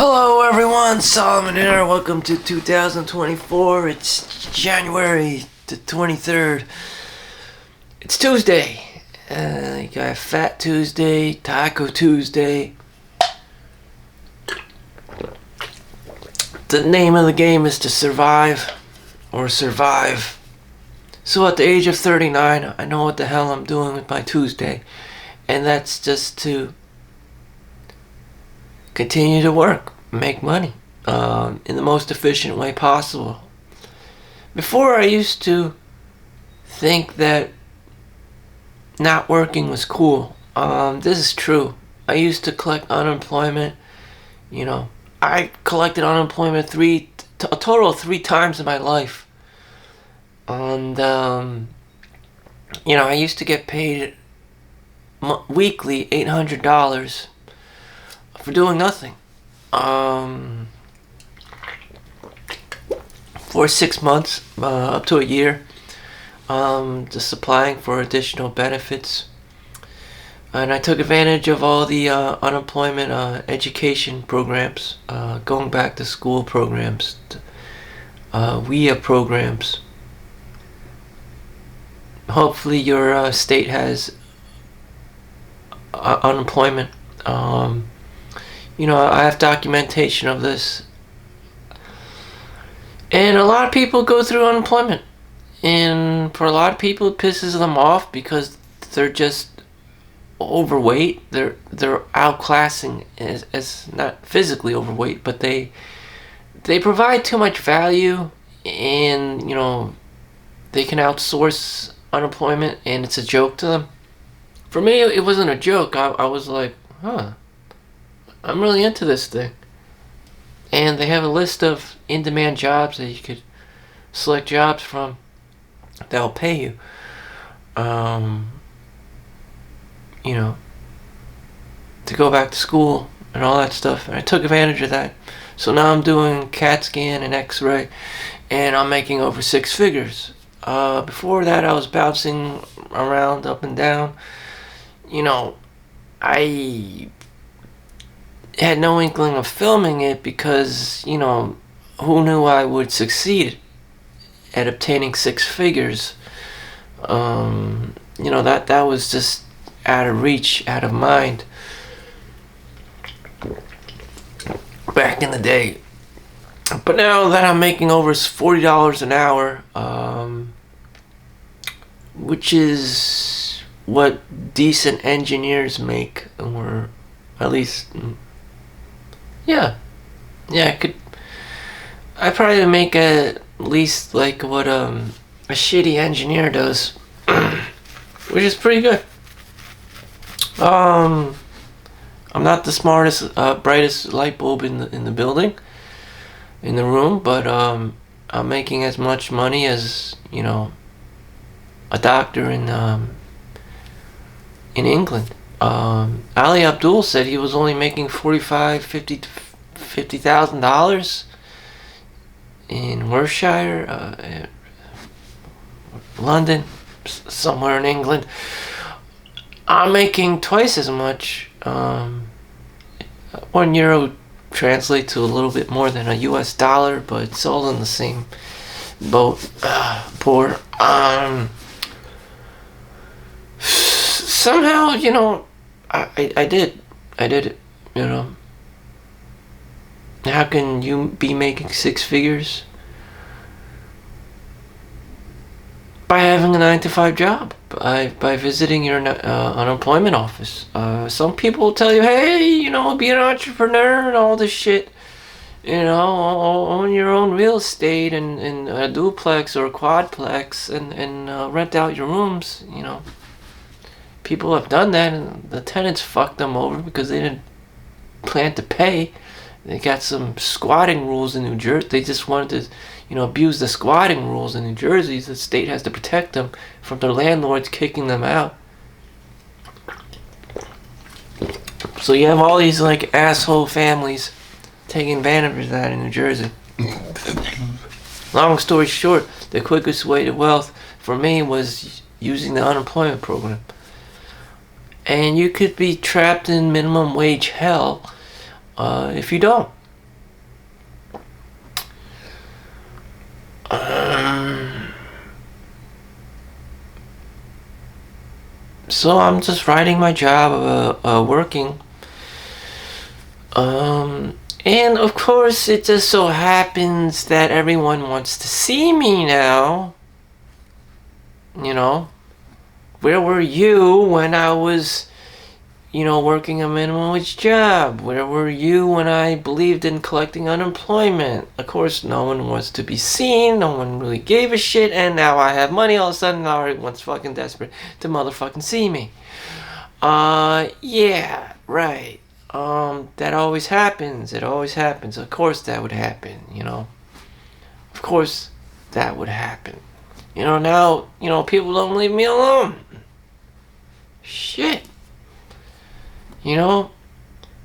Hello everyone, Solomon here. Welcome to 2024. It's January the 23rd. It's Tuesday. You got Fat Tuesday, Taco Tuesday. The name of the game is to survive or survive. So at the age of 39, I know what the hell I'm doing with my Tuesday. And that's just to continue to work, make money in the most efficient way possible. Before, I used to think that not working was cool. This is true. I used to collect unemployment. I collected unemployment a total of 3 times in my life. And I used to get paid weekly $800 for doing nothing. For 6 months, up to a year, just applying for additional benefits. And I took advantage of all the unemployment education programs, going back to school programs, WIA programs. Hopefully your state has unemployment. I have documentation of this. And a lot of people go through unemployment. And for a lot of people, it pisses them off because they're just overweight. They're outclassing as not physically overweight, but they provide too much value, and they can outsource unemployment, and it's a joke to them. For me, it wasn't a joke. I was like, I'm really into this thing. And they have a list of in-demand jobs that you could select jobs from that'll pay you. To go back to school and all that stuff. And I took advantage of that. So now I'm doing CAT scan and X-ray, and I'm making over 6 figures. Before that, I was bouncing around up and down. I had no inkling of filming it because, who knew I would succeed at obtaining 6 figures. That was just out of reach, out of mind back in the day. But now that I'm making over $40 an hour, which is what decent engineers make, or at least, I probably make at least like what a shitty engineer does, which is pretty good. I'm not the smartest, brightest light bulb in the building, in the room, but I'm making as much money as a doctor in England. Ali Abdul said he was only making $50,000 in Worcestershire, London, somewhere in England. I'm making twice as much. €1 translates to a little bit more than a US dollar, but it's all in the same boat. Poor. Somehow, I did it, How can you be making 6 figures? By having a 9-to-5 job, by visiting your unemployment office. Some people will tell you, hey, be an entrepreneur and all this shit. Own your own real estate and a duplex or a quadplex and rent out your rooms. People have done that, and the tenants fucked them over because they didn't plan to pay. They got some squatting rules in New Jersey. They just wanted to, abuse the squatting rules in New Jersey. The state has to protect them from their landlords kicking them out. So you have all these asshole families taking advantage of that in New Jersey. Long story short, the quickest way to wealth for me was using the unemployment program. And you could be trapped in minimum wage hell if you don't. So I'm just riding my job, working. And of course, it just so happens that everyone wants to see me now. You know, where were you when I was, working a minimum wage job? Where were you when I believed in collecting unemployment? Of course, no one wants to be seen. No one really gave a shit. And now I have money all of a sudden. Now everyone's fucking desperate to motherfucking see me. Yeah, right. That always happens. It always happens. Of course that would happen, Of course that would happen. Now, people don't leave me alone. Shit.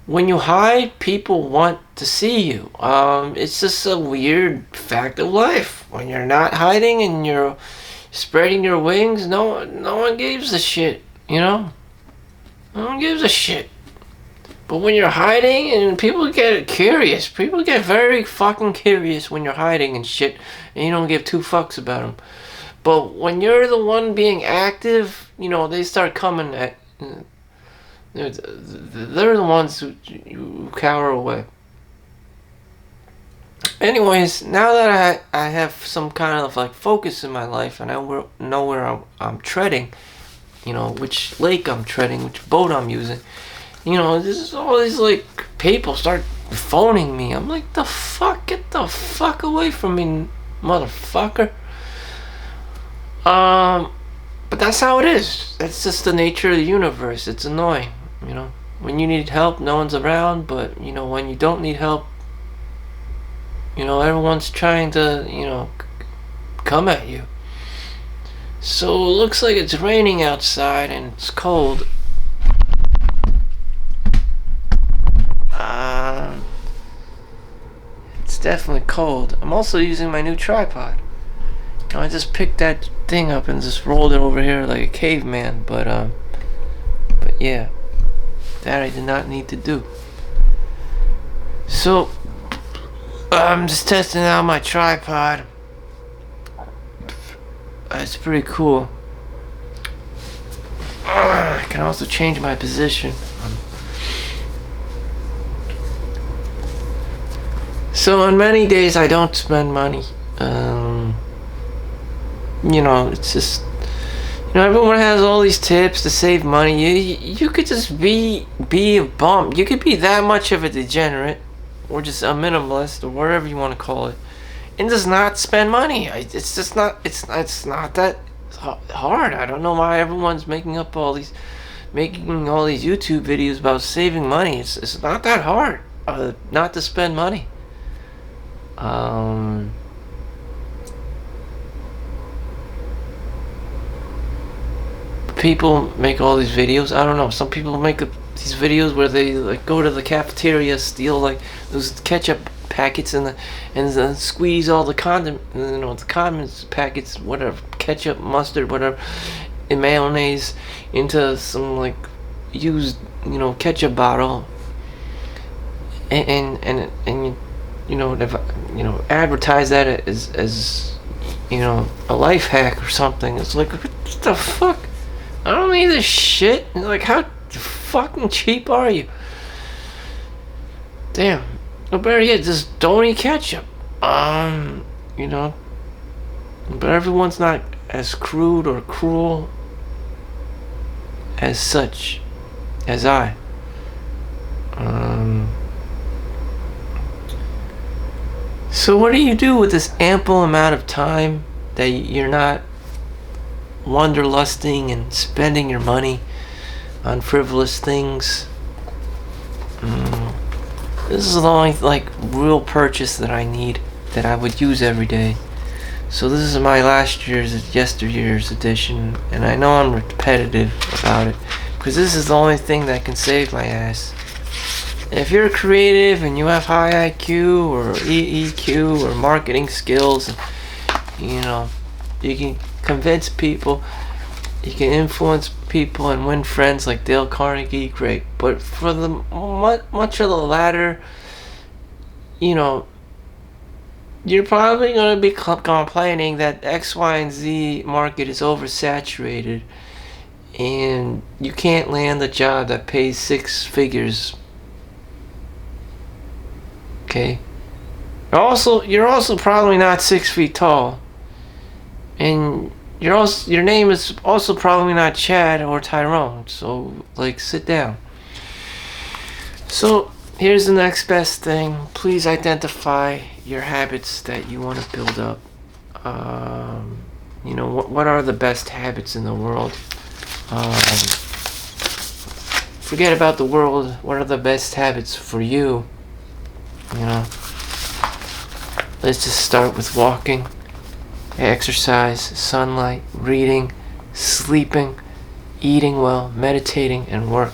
When you hide, people want to see you. It's just a weird fact of life. When you're not hiding and you're spreading your wings, no one gives a shit, No one gives a shit. But when you're hiding, and people get curious. People get very fucking curious when you're hiding and shit, and you don't give two fucks about them. But when you're the one being active, they start coming at. They're the ones who cower away. Anyways, now that I have some kind of like focus in my life, and I know where I'm treading, which lake I'm treading, which boat I'm using. This is all these like people start phoning me. I'm like, the fuck, get the fuck away from me, motherfucker. But that's how it is. That's just the nature of the universe. It's annoying, When you need help, no one's around. But when you don't need help, everyone's trying to, come at you. So it looks like it's raining outside and it's cold. It's definitely cold. I'm also using my new tripod. I just picked that thing up and just rolled it over here like a caveman, but yeah, that I did not need to do. So I'm just testing out my tripod. It's pretty cool. I can also change my position. So on many days I don't spend money. It's just, everyone has all these tips to save money. You could just be a bum. You could be that much of a degenerate, or just a minimalist, or whatever you want to call it, and just not spend money. It's just not. It's not that hard. I don't know why everyone's making all these YouTube videos about saving money. It's not that hard. Not to spend money. People make all these videos. I don't know. Some people make these videos where they like go to the cafeteria, steal like those ketchup packets and then squeeze all the the condiments packets, whatever, ketchup, mustard, whatever, and mayonnaise into some like used ketchup bottle, and advertise that as a life hack or something. It's like, what the fuck? I don't need this shit. Like, how fucking cheap are you? Damn. Or better yet, just don't eat ketchup. But everyone's not as crude or cruel as such as I. So what do you do with this ample amount of time that you're not wanderlusting and spending your money on frivolous things? This is the only real purchase that I need, that I would use every day. So this is my yesterday's edition, and I know I'm repetitive about it because this is the only thing that can save my ass. If you're creative and you have high IQ or EQ or marketing skills, you can convince people, you can influence people and win friends like Dale Carnegie, great. But for the much of the latter, you're probably going to be complaining that X, Y, and Z market is oversaturated, and you can't land a job that pays 6 figures. Okay. You're also probably not 6 feet tall, and your name is also probably not Chad or Tyrone. So like, sit down. So here's the next best thing. Please identify your habits that you want to build up. What are the best habits in the world? Forget about the world. What are the best habits for you? Let's just start with walking, exercise, sunlight, reading, sleeping, eating well, meditating, and work.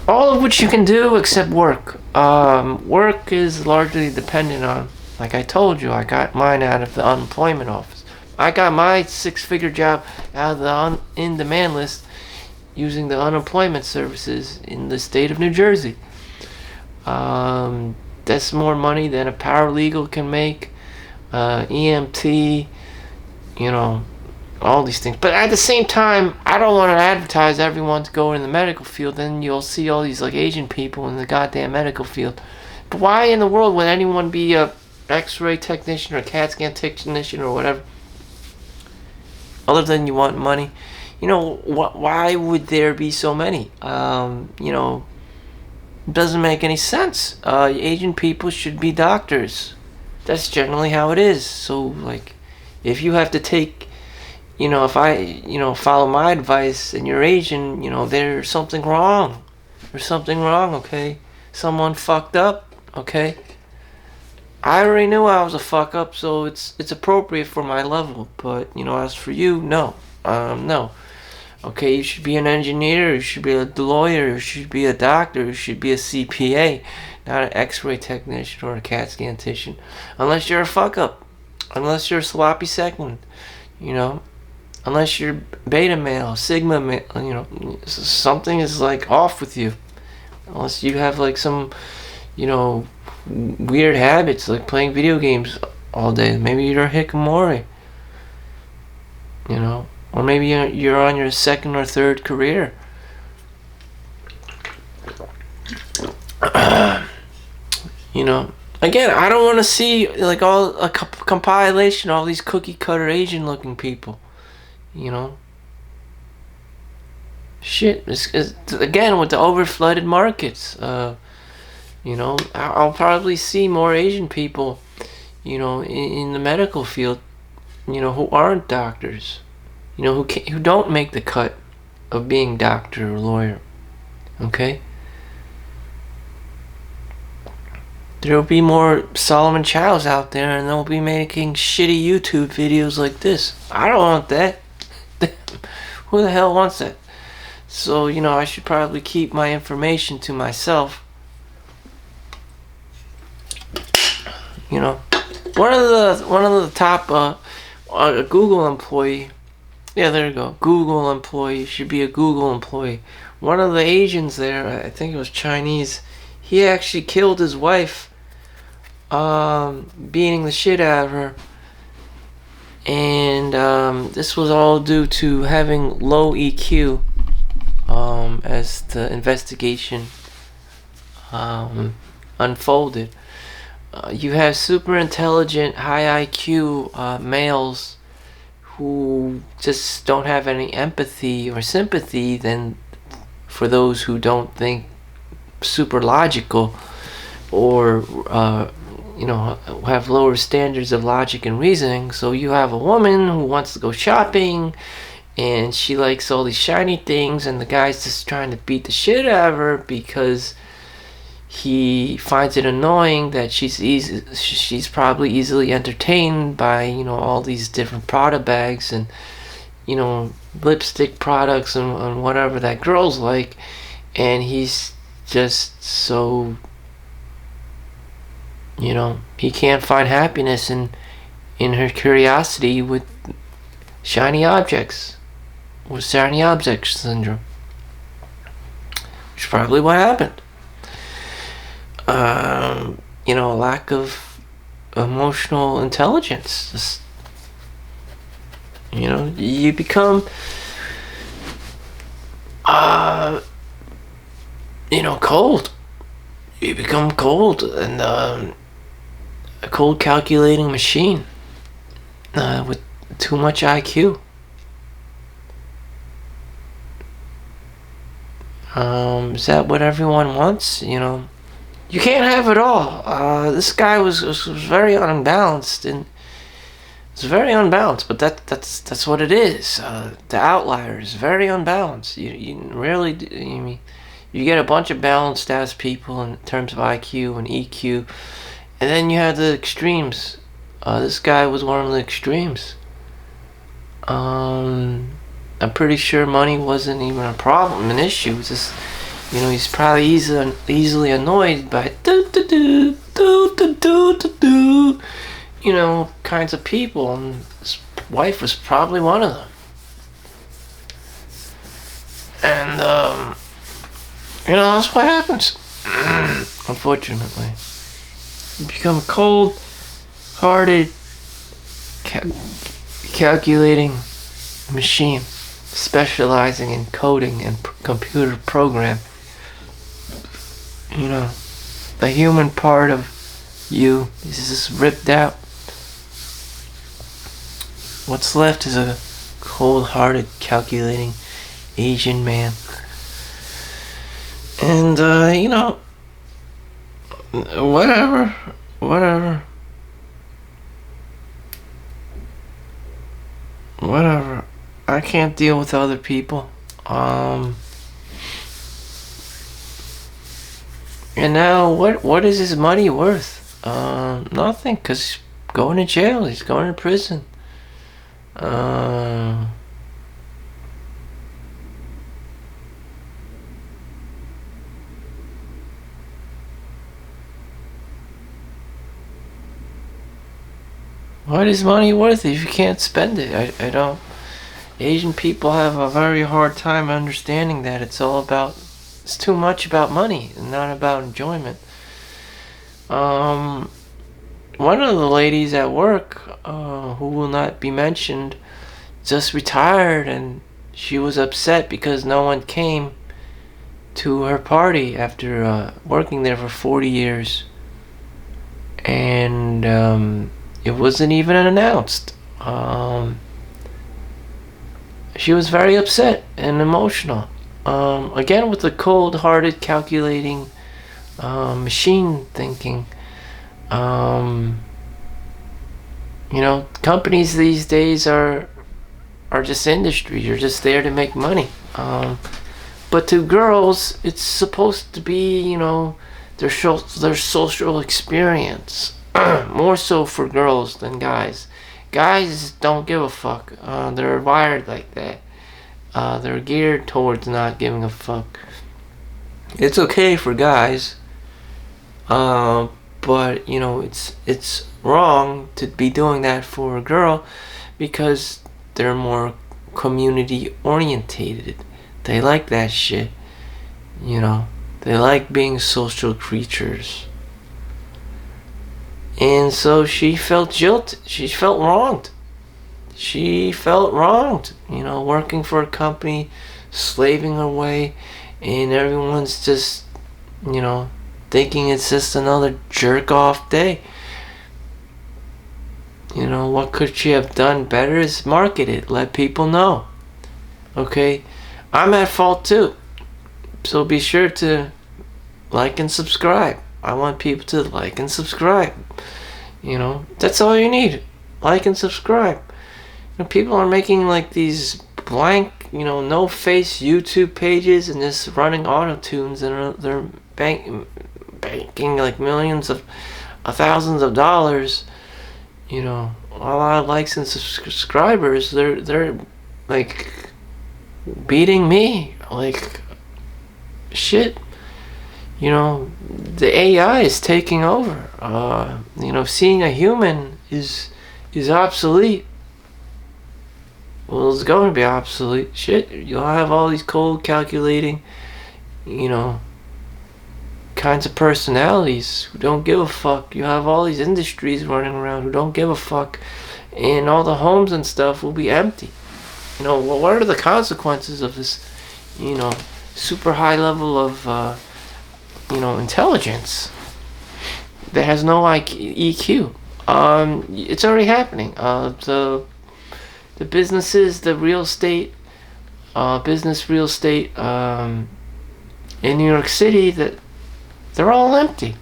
All of which you can do except work. Work is largely dependent on, like I told you, I got mine out of the unemployment office. I got my 6-figure job out of the in-demand list using the unemployment services in the state of New Jersey. That's more money than a paralegal can make, EMT, all these things. But at the same time, I don't want to advertise everyone to go in the medical field. Then you'll see all these like Asian people in the goddamn medical field. But why in the world would anyone be a X-ray technician or a CAT scan technician or whatever? Other than you want money, why would there be so many? It doesn't make any sense. Asian people should be doctors. That's generally how it is. So like, if you have to take, if I, follow my advice and you're Asian, there's something wrong. There's something wrong, okay? Someone fucked up, okay? I already knew I was a fuck up, so it's appropriate for my level. But, as for you, no. No. Okay, you should be an engineer, you should be a lawyer, you should be a doctor, you should be a CPA, not an X-ray technician or a CAT scan technician. Unless you're a fuck up. Unless you're a sloppy second. Unless you're beta male, sigma male, something is like off with you. Unless you have like some, weird habits like playing video games all day. Maybe you're a hikikomori. Or maybe you're on your second or third career. Again, I don't want to see like all a compilation of all these cookie cutter Asian looking people. Shit. It's, again, with the over flooded markets, I'll probably see more Asian people, in the medical field, who aren't doctors. Who don't make the cut of being doctor or lawyer. Okay? There'll be more Solomon Chows out there, and they'll be making shitty YouTube videos like this. I don't want that. Who the hell wants that? So, I should probably keep my information to myself. One of the top Google employee. Yeah, there you go. Google employee. Should be a Google employee. One of the Asians there, I think it was Chinese, he actually killed his wife, beating the shit out of her. And this was all due to having low EQ, as the investigation unfolded. You have super intelligent, high IQ males who just don't have any empathy or sympathy than for those who don't think super logical, or have lower standards of logic and reasoning. So you have a woman who wants to go shopping and she likes all these shiny things, and the guy's just trying to beat the shit out of her because he finds it annoying that she's probably easily entertained by all these different Prada bags and lipstick products and whatever that girls like, and he's just so he can't find happiness in her curiosity with shiny objects, with shiny object syndrome, which is probably what happened. A lack of emotional intelligence. Just, you become cold. You become cold, and a cold calculating machine with too much IQ. Is that what everyone wants? You can't have it all. This guy was very unbalanced, and it's very unbalanced. But that's what it is. The outlier is very unbalanced. You rarely do, you get a bunch of balanced ass people in terms of IQ and EQ, and then you have the extremes. This guy was one of the extremes. I'm pretty sure money wasn't even a problem, an issue. It's just, he's probably easily annoyed by kinds of people, and his wife was probably one of them. And that's what happens. Unfortunately, you become a cold-hearted, calculating machine, specializing in coding and computer program. The human part of you is just ripped out. What's left is a cold-hearted, calculating Asian man. And whatever. I can't deal with other people. And now what is his money worth? Nothing, because he's going to jail. He's going to prison. What is money worth if you can't spend it? I don't. Asian people have a very hard time understanding that it's too much about money and not about enjoyment. One of the ladies at work, who will not be mentioned, just retired, and she was upset because no one came to her party after working there for 40 years. And it wasn't even announced. She was very upset and emotional. Again, with the cold-hearted, calculating, machine thinking. Companies these days are just industries. You're just there to make money. But to girls, it's supposed to be, their social experience. More so for girls than guys. Guys don't give a fuck. They're wired like that. They're geared towards not giving a fuck. It's okay for guys, but it's wrong to be doing that for a girl, because they're more community orientated. They like that shit. They like being social creatures. And so she felt jilted. She felt wronged. Working for a company, slaving away, and everyone's just, thinking it's just another jerk-off day. What could she have done better is market it, let people know. Okay? I'm at fault too. So be sure to like and subscribe. I want people to like and subscribe. That's all you need. Like and subscribe. People are making like these blank, no face YouTube pages and just running auto tunes, and they're banking like millions of thousands of dollars. A lot of likes and subscribers. They're like beating me like shit. The AI is taking over. Seeing a human is obsolete. Well, it's going to be obsolete. Shit, you'll have all these cold, calculating, kinds of personalities who don't give a fuck. You have all these industries running around who don't give a fuck, and all the homes and stuff will be empty. What are the consequences of this, super high level of intelligence, that has no EQ. It's already happening. The businesses, the real estate, business real estate, in New York City, that they're all empty.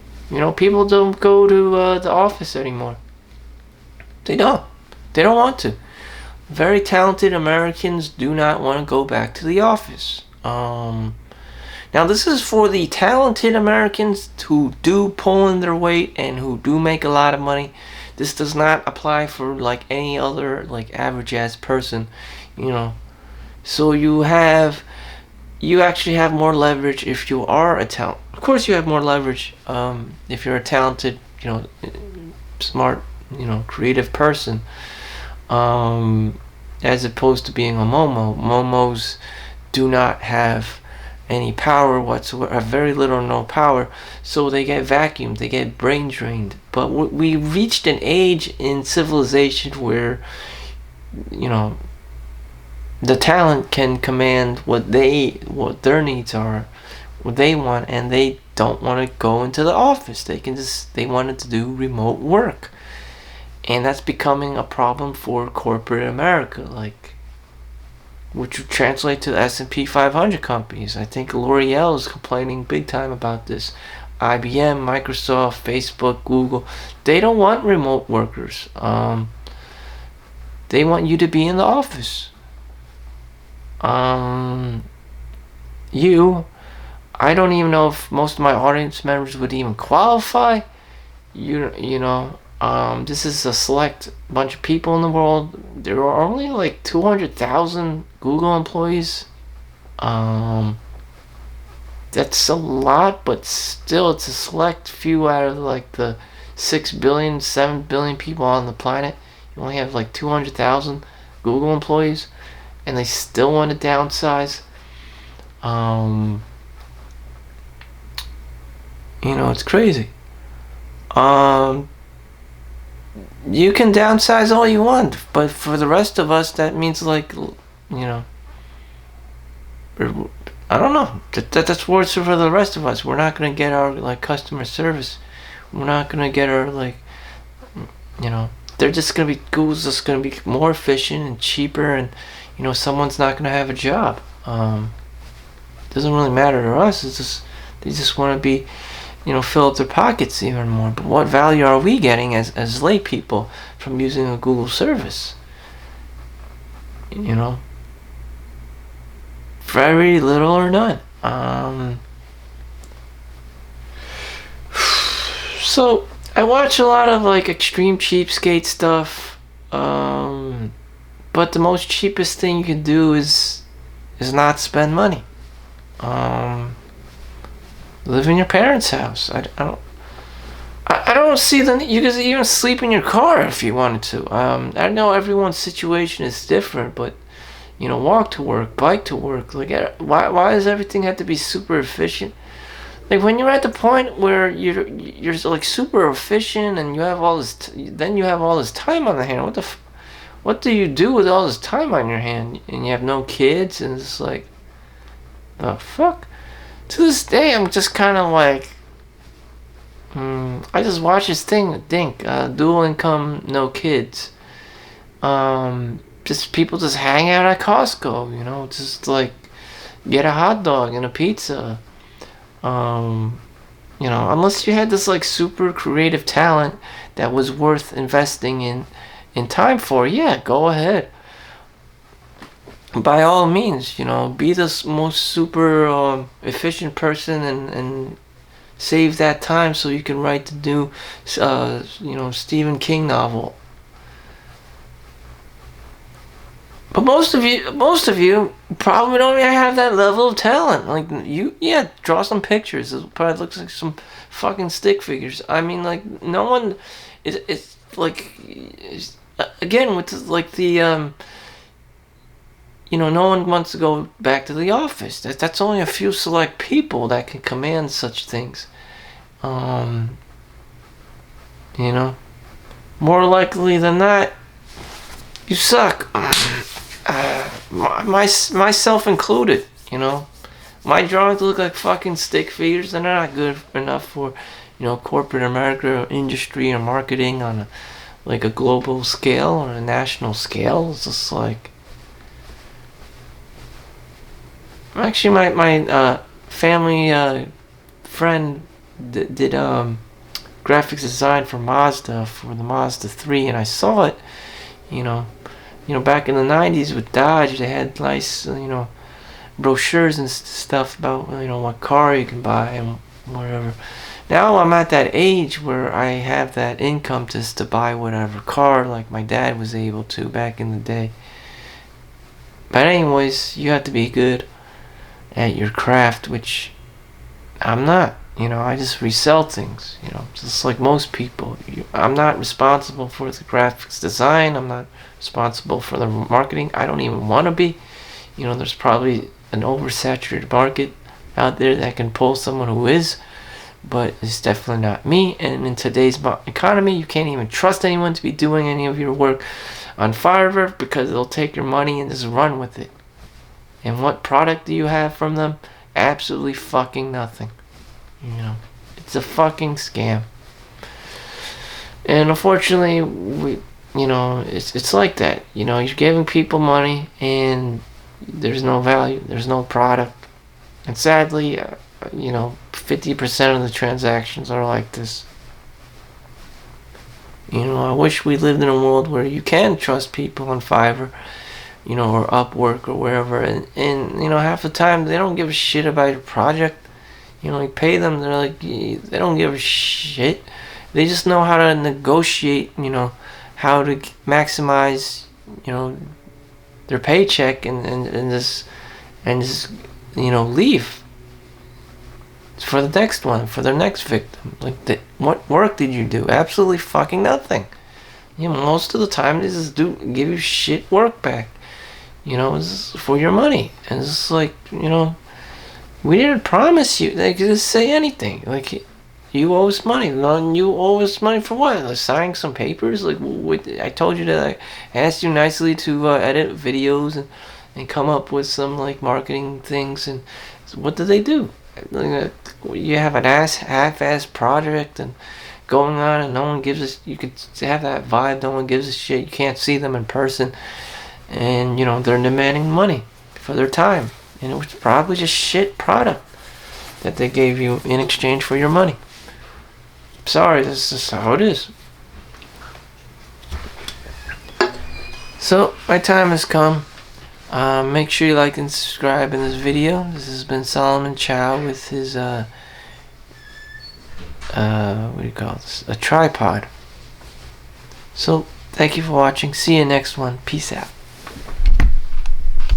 People don't go to the office anymore. They don't. They don't want to. Very talented Americans do not want to go back to the office. Now, this is for the talented Americans who do pull in their weight and who do make a lot of money. This does not apply for like any other like average ass person, So you actually have more leverage if you are a talent. Of course, you have more leverage if you're a talented, smart, creative person, as opposed to being a Momo. Momos do not have any power whatsoever, have very little or no power, so they get vacuumed, they get brain drained. But we reached an age in civilization where, the talent can command what their needs are, what they want, and they don't want to go into the office. They wanted to do remote work. And that's becoming a problem for corporate America, which would translate to the S&P 500 companies. I think L'Oreal is complaining big time about this. IBM, Microsoft, Facebook, Google, they don't want remote workers. They want you to be in the office. I don't even know if most of my audience members would even qualify. This is a select bunch of people in the world. There are only like 200,000 Google employees. That's a lot, but still it's a select few out of like the 6 billion, 7 billion people on the planet. You only have like 200,000 Google employees, and they still want to downsize. It's crazy. You can downsize all you want, but for the rest of us, that means I don't know. That's worse for the rest of us. We're not gonna get our customer service. We're not gonna get our They're just gonna be Google's just gonna be more efficient and cheaper, and someone's not gonna have a job. Doesn't really matter to us. It's just they just want to be, fill up their pockets even more. But what value are we getting as lay people from using a Google service? Very little or none. So I watch a lot of extreme cheapskate stuff. But the most cheapest thing you can do is not spend money. Live in your parents' house. I don't see you could even sleep in your car if you wanted to. I know everyone's situation is different, but walk to work, bike to work. Why does everything have to be super efficient? When you're at the point where you're super efficient and you have all this, then you have all this time on the hand. What do you do with all this time on your hand? And you have no kids, and it's the fuck. To this day, I'm just kind of I just watch this thing, dual income, no kids. Just people just hang out at Costco, just get a hot dog and a pizza. Unless you had this super creative talent that was worth investing in time for, yeah, go ahead. By all means, be the most super efficient person and save that time so you can write the new, Stephen King novel. But most of you probably don't even have that level of talent. Draw some pictures. It probably looks like some fucking stick figures. I mean, no one. It's again with no one wants to go back to the office. That's only a few select people that can command such things. More likely than not, you suck. Myself included. My drawings look like fucking stick figures. They're not good enough for, corporate America or industry or marketing on like a global scale or a national scale. It's just like, actually my family friend did graphics design for Mazda for the Mazda 3, and I saw it. You know, back in the 90s with Dodge, they had nice, brochures and stuff about, what car you can buy and whatever. Now I'm at that age where I have that income just to buy whatever car like my dad was able to back in the day. But anyways, you have to be good at your craft, which I'm not. I just resell things, just like most people. I'm not responsible for the graphics design. I'm not responsible for the marketing. I don't even want to be. There's probably an oversaturated market out there that can pull someone who is, but it's definitely not me. And in today's economy, you can't even trust anyone to be doing any of your work on Fiverr because they'll take your money and just run with it. And what product do you have from them? Absolutely fucking nothing. It's a fucking scam. And unfortunately, it's like that. You're giving people money and there's no value, there's no product. And sadly, 50% of the transactions are like this. I wish we lived in a world where you can trust people on Fiverr, or Upwork or wherever, and half the time they don't give a shit about your project. You pay them, they're like, they don't give a shit. They just know how to negotiate, how to maximize, their paycheck and just leave for the next one, for their next victim. Like, what work did you do? Absolutely fucking nothing. Most of the time they just give you shit work back. It's for your money. And it's just like, we didn't promise you. They could just say anything. Like, you owe us money. You owe us money for what? Like, signing some papers? Like, I told you that I asked you nicely to edit videos and come up with some, like, marketing things. And so what did they do? Like, you have an half-ass project and going on, and no one gives a... You could have that vibe. No one gives a shit. You can't see them in person. And, they're demanding money for their time. And it was probably just shit product that they gave you in exchange for your money. Sorry, this is how it is. So, my time has come. Make sure you like and subscribe in this video. This has been Solomon Chau with his, what do you call this? A tripod. So, thank you for watching. See you next one. Peace out.